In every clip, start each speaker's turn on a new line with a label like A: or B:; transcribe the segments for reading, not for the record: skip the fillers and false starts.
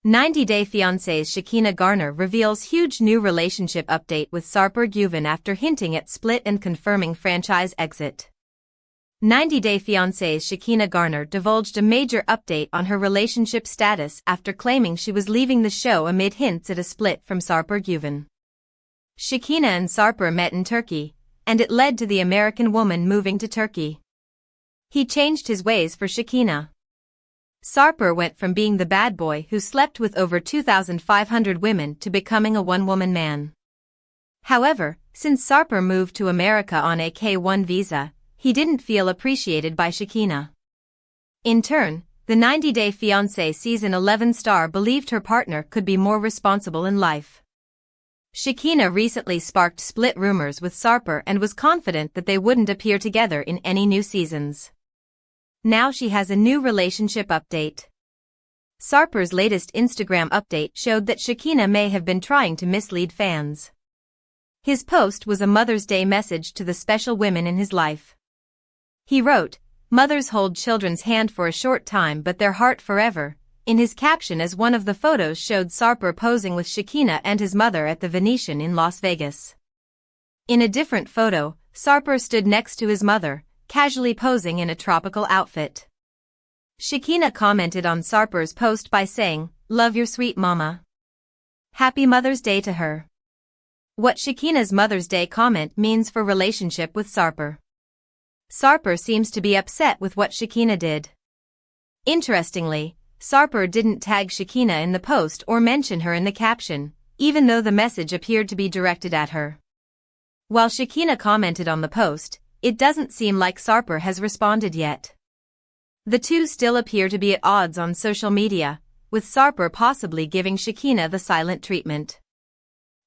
A: 90-Day Fiance's Shekinah Garner reveals huge new relationship update with Sarper Güven after hinting at split and confirming franchise exit. 90-Day Fiance's Shekinah Garner divulged a major update on her relationship status after claiming she was leaving the show amid hints at a split from Sarper Güven. Shekinah and Sarper met in Turkey, and it led to the American woman moving to Turkey. He changed his ways for Shekinah. Sarper went from being the bad boy who slept with over 2,500 women to becoming a one-woman man. However, since Sarper moved to America on a K-1 visa, he didn't feel appreciated by Shekinah. In turn, the 90-Day Fiancé Season 11 star believed her partner could be more responsible in life. Shekinah recently sparked split rumors with Sarper and was confident that they wouldn't appear together in any new seasons. Now she has a new relationship update. Sarper's latest Instagram update showed that Shekinah may have been trying to mislead fans. His post was a Mother's Day message to the special women in his life. He wrote, "Mothers hold children's hand for a short time but their heart forever," in his caption as one of the photos showed Sarper posing with Shekinah and his mother at the Venetian in Las Vegas. In a different photo, Sarper stood next to his mother, casually posing in a tropical outfit. Shekinah commented on Sarper's post by saying, "Love your sweet mama. Happy Mother's Day to her." What Shekinah's Mother's Day comment means for relationship with Sarper. Sarper seems to be upset with what Shekinah did. Interestingly, Sarper didn't tag Shekinah in the post or mention her in the caption, even though the message appeared to be directed at her. While Shekinah commented on the post, it doesn't seem like Sarper has responded yet. The two still appear to be at odds on social media, with Sarper possibly giving Shekinah the silent treatment.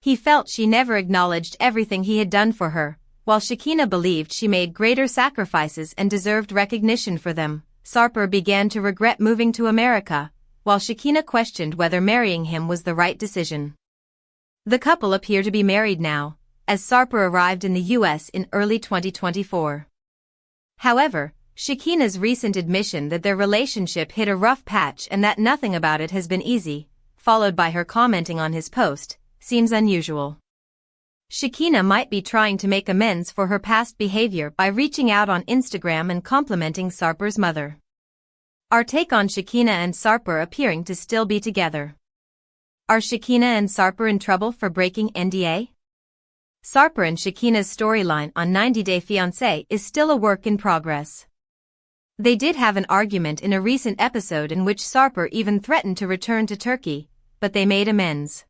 A: He felt she never acknowledged everything he had done for her, while Shekinah believed she made greater sacrifices and deserved recognition for them. Sarper began to regret moving to America, while Shekinah questioned whether marrying him was the right decision. The couple appear to be married now, as Sarper arrived in the U.S. in early 2024. However, Shekinah's recent admission that their relationship hit a rough patch and that nothing about it has been easy, followed by her commenting on his post, seems unusual. Shekinah might be trying to make amends for her past behavior by reaching out on Instagram and complimenting Sarper's mother. Our take on Shekinah and Sarper appearing to still be together. Are Shekinah and Sarper in trouble for breaking NDA? Sarper and Shekinah's storyline on 90-Day Fiancé is still a work in progress. They did have an argument in a recent episode in which Sarper even threatened to return to Turkey, but they made amends.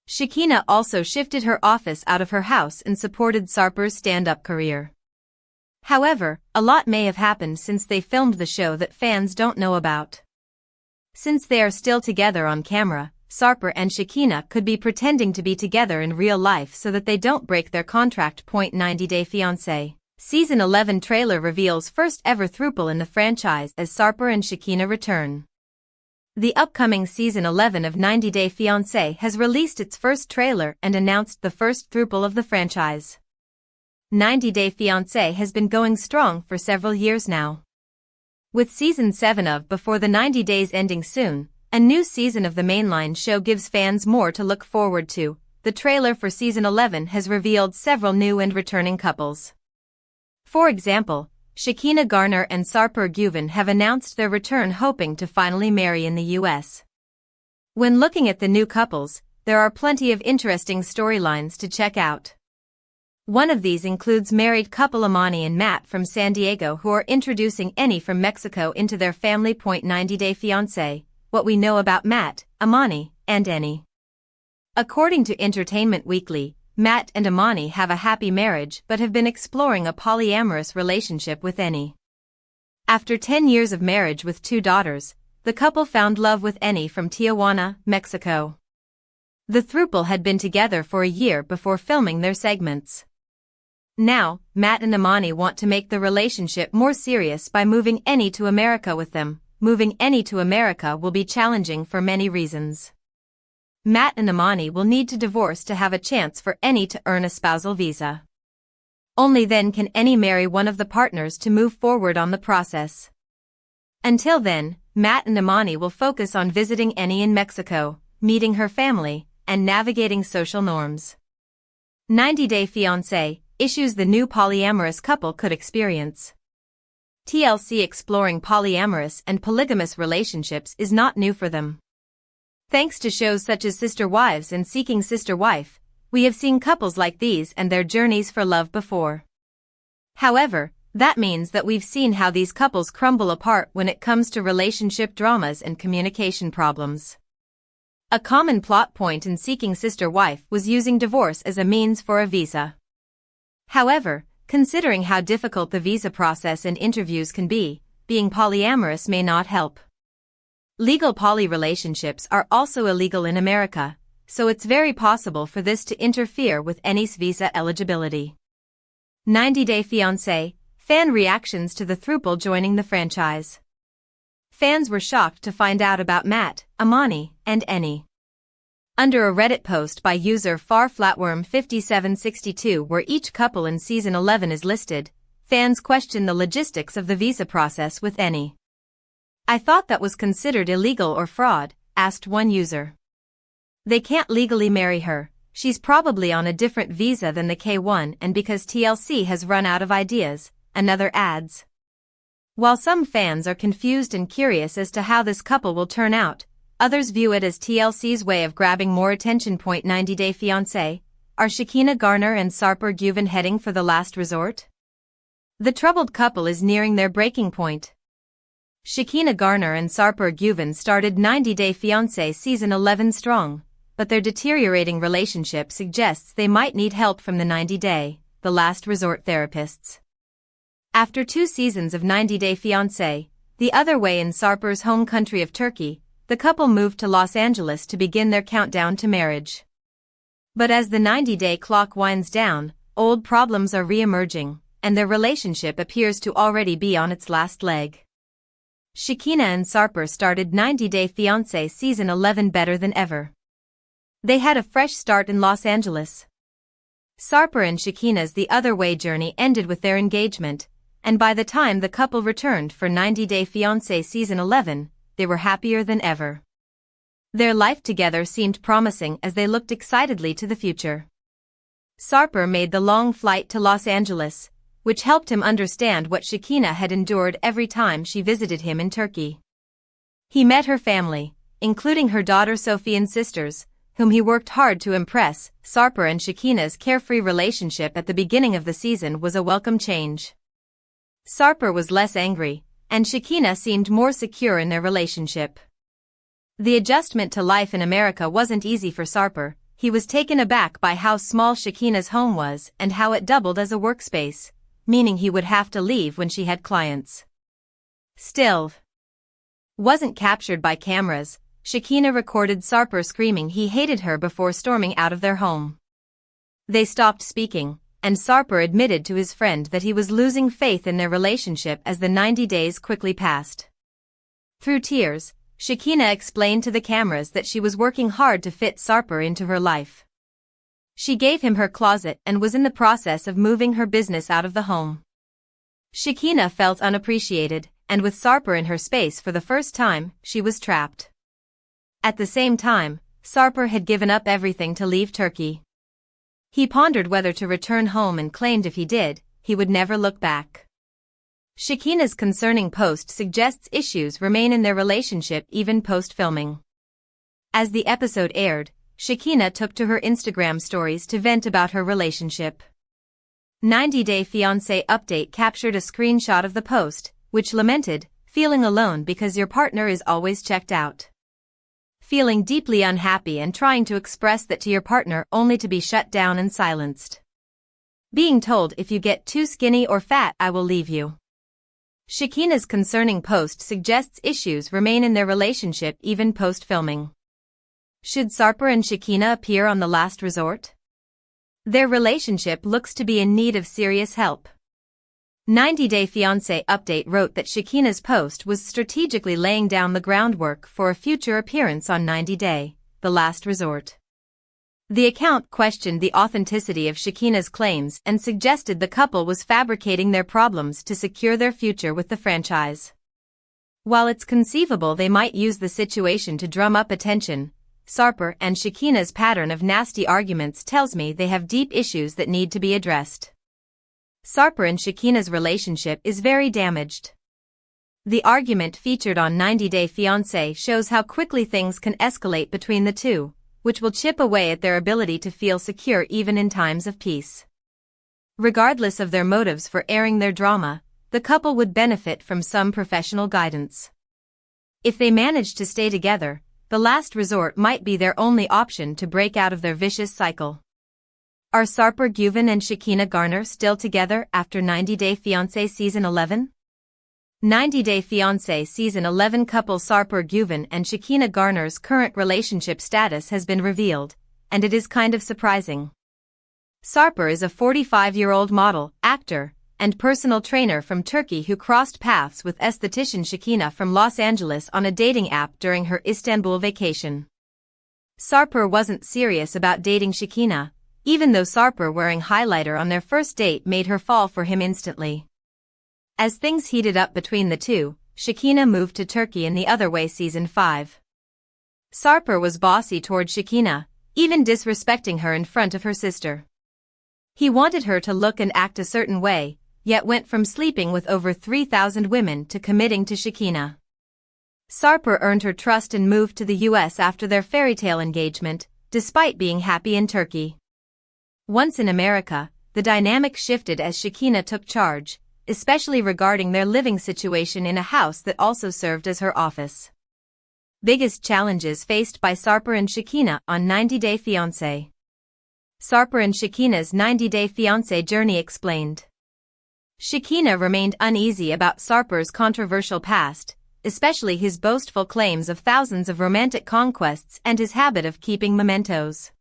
A: Shekinah also shifted her office out of her house and supported Sarper's stand-up career. However, a lot may have happened since they filmed the show that fans don't know about. Since they are still together on camera, Sarper and Shekinah could be pretending to be together in real life so that they don't break their contract. 90-Day Fiancé Season 11 trailer reveals first ever Throuple in the franchise as Sarper and Shekinah return. The upcoming Season 11 of 90-Day Fiancé has released its first trailer and announced the first Throuple of the franchise. 90-Day Fiancé has been going strong for several years now. With Season 7 of Before the 90 Days ending soon, a new season of the mainline show gives fans more to look forward to. The trailer for Season 11 has revealed several new and returning couples. For example, Shekinah Garner and Sarper Güven have announced their return, hoping to finally marry in the US. When looking at the new couples, there are plenty of interesting storylines to check out. One of these includes married couple Amani and Matt from San Diego, who are introducing Annie from Mexico into their family. 90-Day Fiancé What we know about Matt, Amani, and Annie. According to Entertainment Weekly, Matt and Amani have a happy marriage but have been exploring a polyamorous relationship with Annie. After 10 years of marriage with 2 daughters, the couple found love with Annie from Tijuana, Mexico. The Throuple had been together for a year before filming their segments. Now, Matt and Amani want to make the relationship more serious by moving Annie to America with them. Moving Annie to America will be challenging for many reasons. Matt and Amani will need to divorce to have a chance for Annie to earn a spousal visa. Only then can Annie marry one of the partners to move forward on the process. Until then, Matt and Imani will focus on visiting Annie in Mexico, meeting her family, and navigating social norms. 90-Day Fiancé, issues the new polyamorous couple could experience. TLC exploring polyamorous and polygamous relationships is not new for them. Thanks to shows such as Sister Wives and Seeking Sister Wife, we have seen couples like these and their journeys for love before. However, that means that we've seen how these couples crumble apart when it comes to relationship dramas and communication problems. A common plot point in Seeking Sister Wife was using divorce as a means for a visa. However, considering how difficult the visa process and interviews can be, being polyamorous may not help. Legal poly relationships are also illegal in America, so it's very possible for this to interfere with Annie's visa eligibility. 90-Day Fiancé, fan reactions to the Throuple joining the franchise. Fans were shocked to find out about Matt, Imani, and Annie. Under a Reddit post by user farflatworm5762 where each couple in season 11 is listed, fans question the logistics of the visa process with Annie. "I thought that was considered illegal or fraud," asked one user. "They can't legally marry her. She's probably on a different visa than the K1 and because TLC has run out of ideas," another adds. While some fans are confused and curious as to how this couple will turn out, others view it as TLC's way of grabbing more attention. 90-Day Fiancé, are Shekinah Garner and Sarper Güven heading for the last resort? The troubled couple is nearing their breaking point. Shekinah Garner and Sarper Güven started 90-Day Fiancé season 11 strong, but their deteriorating relationship suggests they might need help from the 90-Day, the last resort therapists. After 2 seasons of 90-Day Fiancé, the other way in Sarper's home country of Turkey, the couple moved to Los Angeles to begin their countdown to marriage. But as the 90-day clock winds down, old problems are re-emerging, and their relationship appears to already be on its last leg. Shekinah and Sarper started 90-Day Fiancé season 11 better than ever. They had a fresh start in Los Angeles. Sarper and Shekinah's the other way journey ended with their engagement, and by the time the couple returned for 90-Day Fiancé season 11, they were happier than ever. Their life together seemed promising as they looked excitedly to the future. Sarper made the long flight to Los Angeles, which helped him understand what Shekinah had endured every time she visited him in Turkey. He met her family, including her daughter Sophie and sisters, whom he worked hard to impress. Sarper and Shekinah's carefree relationship at the beginning of the season was a welcome change. Sarper was less angry, and Shekinah seemed more secure in their relationship. The adjustment to life in America wasn't easy for Sarper. He was taken aback by how small Shekinah's home was and how it doubled as a workspace, meaning he would have to leave when she had clients. Still wasn't captured by cameras. Shekinah recorded Sarper screaming he hated her before storming out of their home. They stopped speaking, and Sarper admitted to his friend that he was losing faith in their relationship as the 90 days quickly passed. Through tears, Shekinah explained to the cameras that she was working hard to fit Sarper into her life. She gave him her closet and was in the process of moving her business out of the home. Shekinah felt unappreciated, and with Sarper in her space for the first time, she was trapped. At the same time, Sarper had given up everything to leave Turkey. He pondered whether to return home and claimed if he did, he would never look back. Shekinah's concerning post suggests issues remain in their relationship even post-filming. As the episode aired, Shekinah took to her Instagram stories to vent about her relationship. 90-Day Fiancé update captured a screenshot of the post, which lamented, "Feeling alone because your partner is always checked out. Feeling deeply unhappy and trying to express that to your partner only to be shut down and silenced. Being told if you get too skinny or fat I will leave you." Shekinah's concerning post suggests issues remain in their relationship even post-filming. Should Sarper and Shekinah appear on The Last Resort? Their relationship looks to be in need of serious help. 90-Day Fiancé update wrote that Shekinah's post was strategically laying down the groundwork for a future appearance on 90-Day, The Last Resort. The account questioned the authenticity of Shekinah's claims and suggested the couple was fabricating their problems to secure their future with the franchise. While it's conceivable they might use the situation to drum up attention, Sarper and Shekinah's pattern of nasty arguments tells me they have deep issues that need to be addressed. Sarper and Shekinah's relationship is very damaged. The argument featured on 90 Day Fiance shows how quickly things can escalate between the two, which will chip away at their ability to feel secure even in times of peace. Regardless of their motives for airing their drama, the couple would benefit from some professional guidance. If they manage to stay together, the last resort might be their only option to break out of their vicious cycle. Are Sarper Güven and Shekinah Garner still together after 90 Day Fiancé Season 11? 90 Day Fiancé Season 11 couple Sarper Güven and Shekinah Garner's current relationship status has been revealed, and it is kind of surprising. Sarper is a 45-year-old model, actor, and personal trainer from Turkey who crossed paths with esthetician Shekinah from Los Angeles on a dating app during her Istanbul vacation. Sarper wasn't serious about dating Shekinah, even though Sarper wearing highlighter on their first date made her fall for him instantly. As things heated up between the two, Shekinah moved to Turkey in The Other Way Season 5. Sarper was bossy toward Shekinah, even disrespecting her in front of her sister. He wanted her to look and act a certain way, yet went from sleeping with over 3,000 women to committing to Shekinah. Sarper earned her trust and moved to the US after their fairytale engagement, despite being happy in Turkey. Once in America, the dynamic shifted as Shekinah took charge, especially regarding their living situation in a house that also served as her office. Biggest challenges faced by Sarper and Shekinah on 90 Day Fiancé. Sarper and Shekinah's 90 Day Fiancé journey explained. Shekinah remained uneasy about Sarper's controversial past, especially his boastful claims of thousands of romantic conquests and his habit of keeping mementos.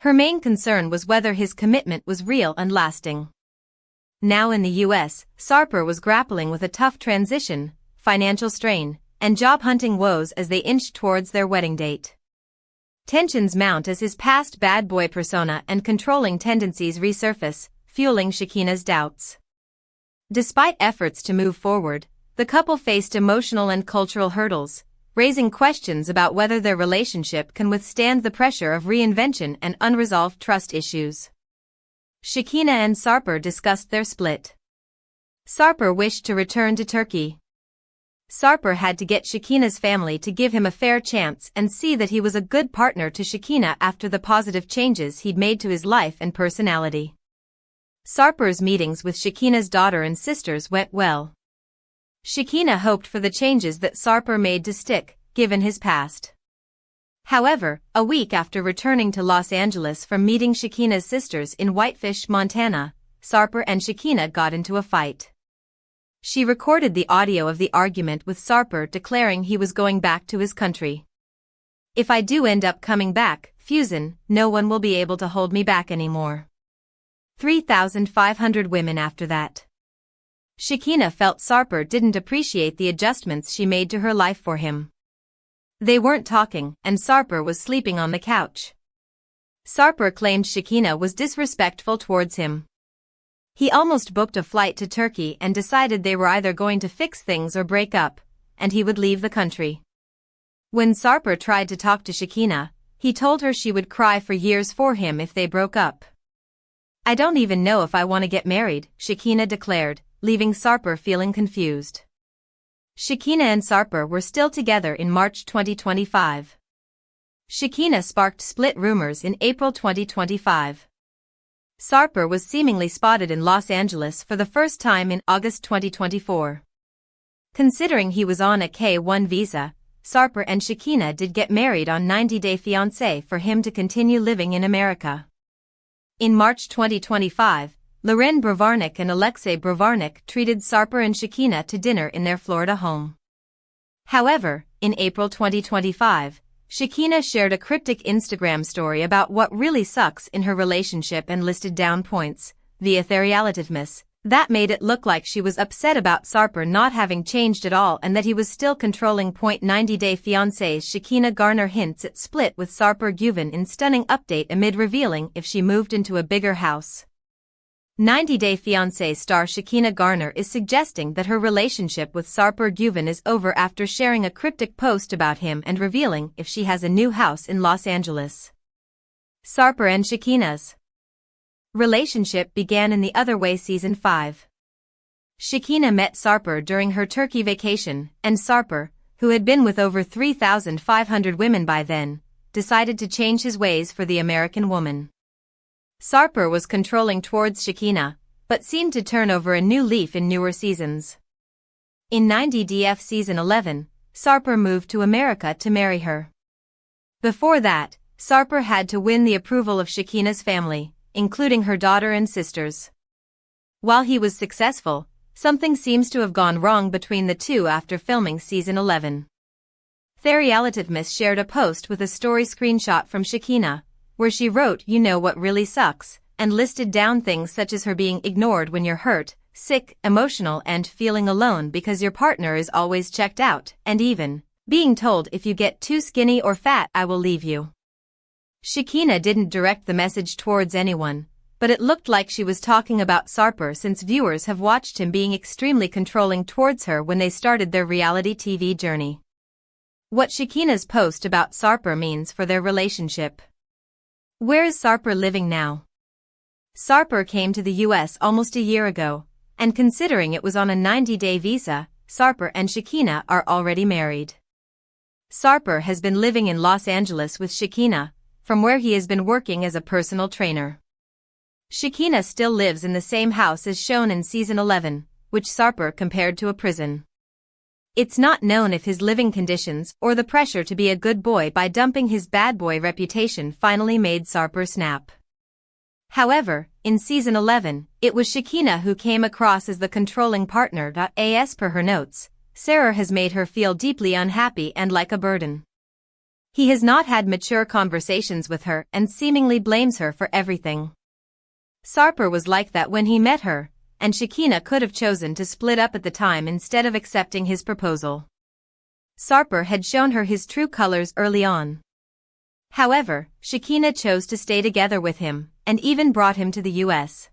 A: Her main concern was whether his commitment was real and lasting. Now in the US, Sarper was grappling with a tough transition, financial strain, and job-hunting woes as they inched towards their wedding date. Tensions mount as his past bad boy persona and controlling tendencies resurface, fueling Shekinah's doubts. Despite efforts to move forward, the couple faced emotional and cultural hurdles, raising questions about whether their relationship can withstand the pressure of reinvention and unresolved trust issues. Shekinah and Sarper discussed their split. Sarper wished to return to Turkey. Sarper had to get Shekinah's family to give him a fair chance and see that he was a good partner to Shekinah after the positive changes he'd made to his life and personality. Sarper's meetings with Shekinah's daughter and sisters went well. Shekinah hoped for the changes that Sarper made to stick, given his past. However, a week after returning to Los Angeles from meeting Shekinah's sisters in Whitefish, Montana, Sarper and Shekinah got into a fight. She recorded the audio of the argument with Sarper declaring he was going back to his country. "If I do end up coming back, Fusin, no one will be able to hold me back anymore." 3,500 women after that. Shekinah felt Sarper didn't appreciate the adjustments she made to her life for him. They weren't talking, and Sarper was sleeping on the couch. Sarper claimed Shekinah was disrespectful towards him. He almost booked a flight to Turkey and decided they were either going to fix things or break up, and he would leave the country. When Sarper tried to talk to Shekinah, he told her she would cry for years for him if they broke up. "I don't even know if I want to get married," Shekinah declared, leaving Sarper feeling confused. Shekinah and Sarper were still together in March 2025. Shekinah sparked split rumors in April 2025. Sarper was seemingly spotted in Los Angeles for the first time in August 2024. Considering he was on a K-1 visa, Sarper and Shekinah did get married on 90 Day Fiancé for him to continue living in America. In March 2025, Loren Bravarnik and Alexei Bravarnik treated Sarper and Shekinah to dinner in their Florida home. However, in April 2025, Shekinah shared a cryptic Instagram story about what really sucks in her relationship and listed down points, the etherealitiveness, that made it look like she was upset about Sarper not having changed at all and that he was still controlling. 90 Day Fiancé's Shekinah Garner hints at split with Sarper Güven in stunning update amid revealing if she moved into a bigger house. 90 Day Fiance star Shekinah Garner is suggesting that her relationship with Sarper Güven is over after sharing a cryptic post about him and revealing if she has a new house in Los Angeles. Sarper and Shekinah's relationship began in The Other Way Season 5. Shekinah met Sarper during her Turkey vacation, and Sarper, who had been with over 3,500 women by then, decided to change his ways for the American woman. Sarper was controlling towards Shekinah, but seemed to turn over a new leaf in newer seasons. In 90DF Season 11, Sarper moved to America to marry her. Before that, Sarper had to win the approval of Shekinah's family, including her daughter and sisters. While he was successful, something seems to have gone wrong between the two after filming Season 11. Throuple shared a post with a story screenshot from Shekinah, where she wrote "You know what really sucks," and listed down things such as her being ignored when you're hurt, sick, emotional and feeling alone because your partner is always checked out, and even being told if you get too skinny or fat I will leave you. Shekinah didn't direct the message towards anyone, but it looked like she was talking about Sarper since viewers have watched him being extremely controlling towards her when they started their reality TV journey. What Shekinah's post about Sarper means for their relationship. Where is Sarper living now? Sarper came to the US almost a year ago, and considering it was on a 90-day visa, Sarper and Shekinah are already married. Sarper has been living in Los Angeles with Shekinah, from where he has been working as a personal trainer. Shekinah still lives in the same house as shown in Season 11, which Sarper compared to a prison. It's not known if his living conditions or the pressure to be a good boy by dumping his bad boy reputation finally made Sarper snap. However, in Season 11, it was Shekinah who came across as the controlling partner. As per her notes, Sarper has made her feel deeply unhappy and like a burden. He has not had mature conversations with her and seemingly blames her for everything. Sarper was like that when he met her, and Shekinah could have chosen to split up at the time instead of accepting his proposal. Sarper had shown her his true colors early on. However, Shekinah chose to stay together with him, and even brought him to the US.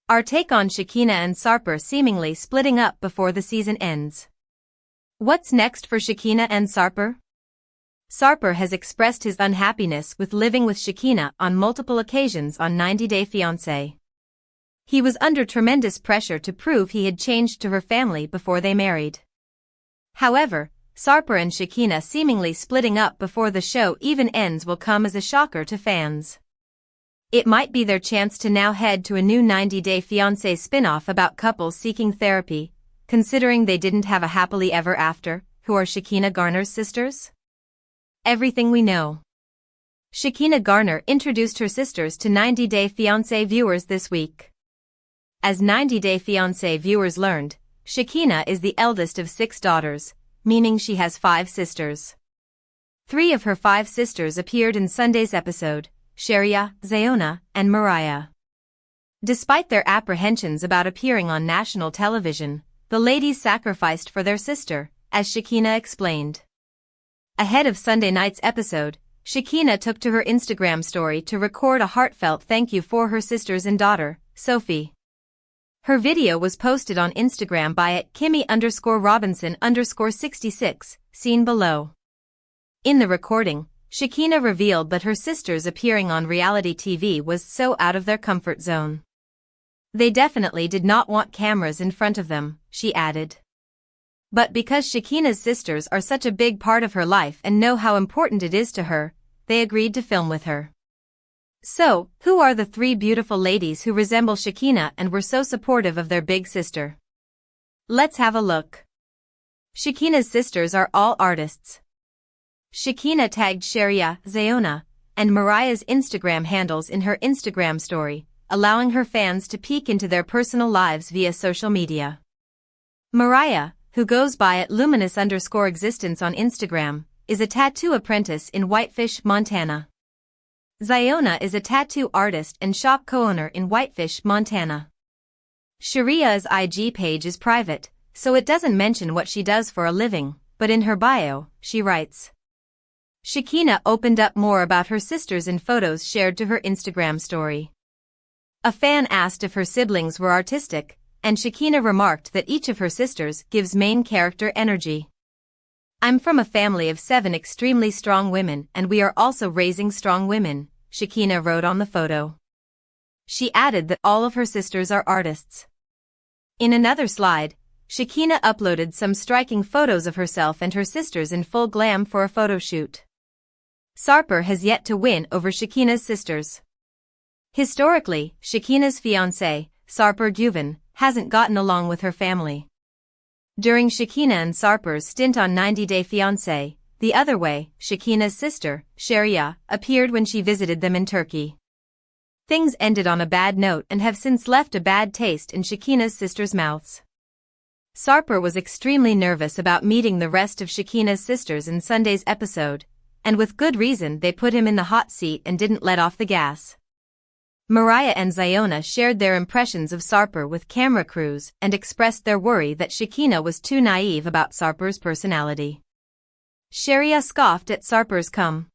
A: Our take on Shekinah and Sarper seemingly splitting up before the season ends. What's next for Shekinah and Sarper? Sarper has expressed his unhappiness with living with Shekinah on multiple occasions on 90 Day Fiance. He was under tremendous pressure to prove he had changed to her family before they married. However, Sarper and Shekinah seemingly splitting up before the show even ends will come as a shocker to fans. It might be their chance to now head to a new 90 Day Fiancé spin-off about couples seeking therapy, considering they didn't have a happily ever after, who are Shekinah Garner's sisters? Everything we know. Shekinah Garner introduced her sisters to 90 Day Fiancé viewers this week. As 90 Day Fiancé viewers learned, Shekinah is the eldest of 6 daughters, meaning she has 5 sisters. 3 of her 5 sisters appeared in Sunday's episode, Sheria, Zayona, and Mariah. Despite their apprehensions about appearing on national television, the ladies sacrificed for their sister, as Shekinah explained. Ahead of Sunday night's episode, Shekinah took to her Instagram story to record a heartfelt thank you for her sisters and daughter, Sophie. Her video was posted on Instagram by @Kimmy_Robinson_66, seen below. In the recording, Shekinah revealed that her sisters appearing on reality TV was so out of their comfort zone. They definitely did not want cameras in front of them, she added. But because Shekinah's sisters are such a big part of her life and know how important it is to her, they agreed to film with her. So, who are the 3 beautiful ladies who resemble Shekinah and were so supportive of their big sister? Let's have a look. Shekinah's sisters are all artists. Shekinah tagged Sheria, Zayona, and Mariah's Instagram handles in her Instagram story, allowing her fans to peek into their personal lives via social media. Mariah, who goes by @luminous_existence on Instagram, is a tattoo apprentice in Whitefish, Montana. Zayona is a tattoo artist and shop co-owner in Whitefish, Montana. Sharia's IG page is private, so it doesn't mention what she does for a living, but in her bio, she writes. Shekinah opened up more about her sisters in photos shared to her Instagram story. A fan asked if her siblings were artistic, and Shekinah remarked that each of her sisters gives main character energy. "I'm from a family of 7 extremely strong women and we are also raising strong women," Shekinah wrote on the photo. She added that all of her sisters are artists. In another slide, Shekinah uploaded some striking photos of herself and her sisters in full glam for a photo shoot. Sarper has yet to win over Shekinah's sisters. Historically, Shekinah's fiancé, Sarper Güven, hasn't gotten along with her family. During Shekinah and Sarper's stint on 90 Day Fiance, the other way, Shekinah's sister, Sheria, appeared when she visited them in Turkey. Things ended on a bad note and have since left a bad taste in Shekinah's sisters' mouths. Sarper was extremely nervous about meeting the rest of Shekinah's sisters in Sunday's episode, and with good reason they put him in the hot seat and didn't let off the gas. Mariah and Ziona shared their impressions of Sarper with camera crews and expressed their worry that Shekinah was too naive about Sarper's personality. Sheria scoffed at Sarper's "come